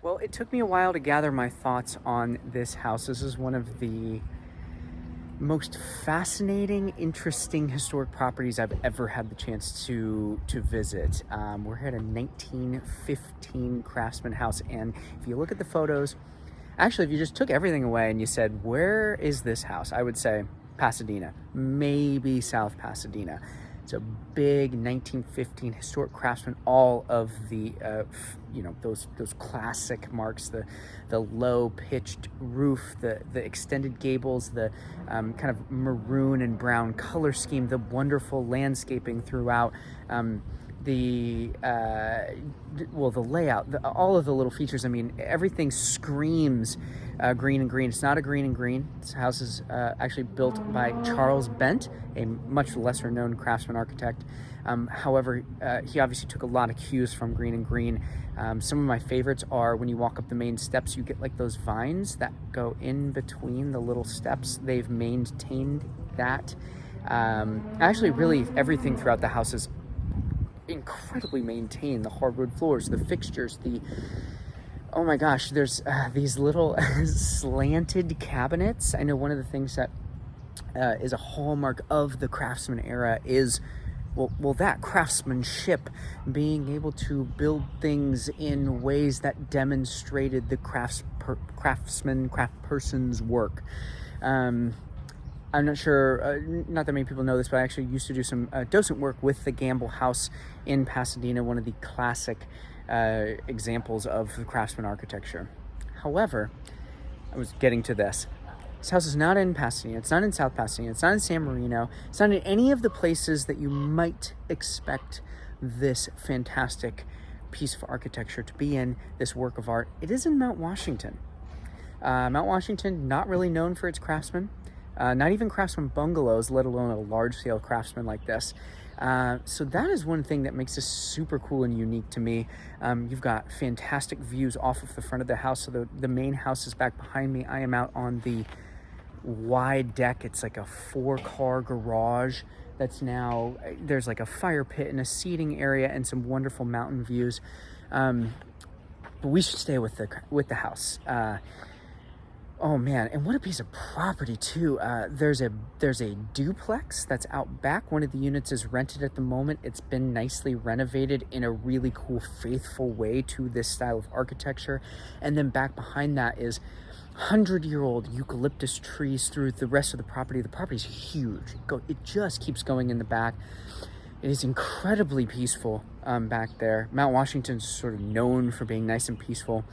Well, it took me a while to gather my thoughts on this house. This is one of the most fascinating, interesting historic properties I've ever had the chance to visit. We're here at a 1915 Craftsman house, and if you look at the photos, actually, if you just took everything away and you said, where is this house? I would say Pasadena, maybe South Pasadena. It's a big 1915 historic Craftsman. All of the, those classic marks, the low pitched roof, the extended gables, the kind of maroon and brown color scheme, the wonderful landscaping throughout. The layout, all of the little features. I mean, everything screams green and green. It's not a green and green. This house is actually built by Charles Bent, a much lesser known craftsman architect. However, he obviously took a lot of cues from green and green. Some of my favorites are when you walk up the main steps, you get like those vines that go in between the little steps. They've maintained that. Actually, really everything throughout the house is incredibly maintained. The hardwood floors, the fixtures, oh my gosh, there's these little slanted cabinets. I know one of the things that is a hallmark of the Craftsman era is that craftsmanship, being able to build things in ways that demonstrated the craft person's work. I'm not sure, not that many people know this, but I actually used to do some docent work with the Gamble House in Pasadena, one of the classic examples of the Craftsman architecture. However, I was getting to this. This house is not in Pasadena, it's not in South Pasadena, it's not in San Marino, it's not in any of the places that you might expect this fantastic piece of architecture to be in, this work of art. It is in Mount Washington. Mount Washington, not really known for its craftsmen. Not even craftsman bungalows, let alone a large-scale craftsman like this. So that is one thing that makes this super cool and unique to me. You've got fantastic views off of the front of the house. So the main house is back behind me. I am out on the wide deck. It's like a 4-car garage that's now, there's like a fire pit and a seating area and some wonderful mountain views. But we should stay with the house. Oh man, and what a piece of property too. There's a duplex that's out back. One of the units is rented at the moment. It's been nicely renovated in a really cool, faithful way to this style of architecture. And then back behind that is 100-year-old eucalyptus trees through the rest of the property. The property's huge. It just keeps going in the back. It is incredibly peaceful back there. Mount Washington's sort of known for being nice and peaceful.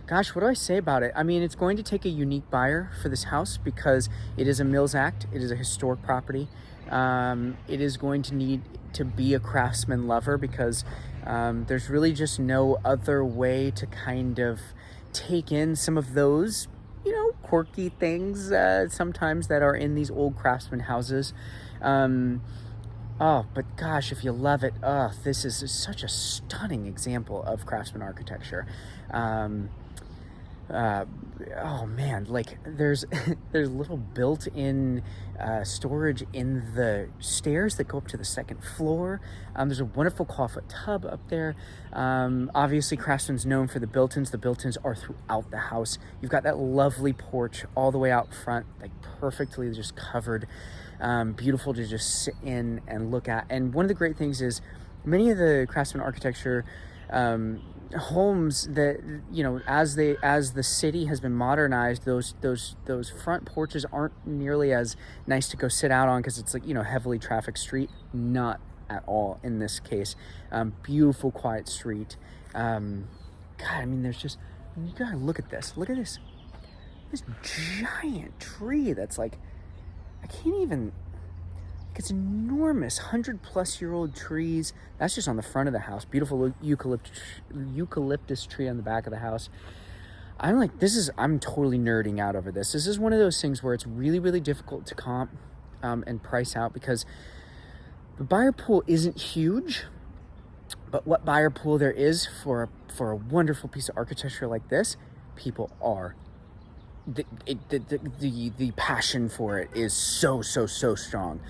Gosh, what do I say about it? I mean, it's going to take a unique buyer for this house because it is a Mills Act. It is a historic property. It is going to need to be a craftsman lover because there's really just no other way to kind of take in some of those, quirky things sometimes that are in these old craftsman houses. But gosh, if you love it, this is such a stunning example of craftsman architecture. Oh man, like there's little built-in storage in the stairs that go up to the second floor. There's a wonderful clawfoot tub up there. Obviously Craftsman's known for the built-ins. The built-ins are throughout the house. You've got that lovely porch all the way out front, like perfectly just covered. Beautiful to just sit in and look at. And one of the great things is many of the Craftsman architecture homes that, as the city has been modernized, those front porches aren't nearly as nice to go sit out on because it's like, heavily trafficked street. Not at all in this case. Beautiful, quiet street. God, I mean, you gotta look at this. Look at this giant tree that's like, I can't even, it's enormous, 100-plus-year-old trees. That's just on the front of the house. Beautiful eucalyptus tree on the back of the house. I'm totally nerding out over this. This is one of those things where it's really, really difficult to comp and price out because the buyer pool isn't huge, but what buyer pool there is for a wonderful piece of architecture like this, people are the passion for it is so strong.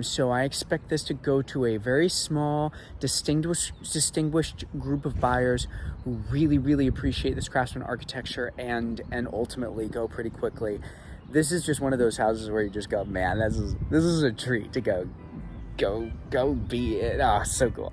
So I expect this to go to a very small, distinguished group of buyers who really appreciate this Craftsman architecture and ultimately go pretty quickly. This is just one of those houses where you just go, man, this is a treat to go be it. Ah, so cool.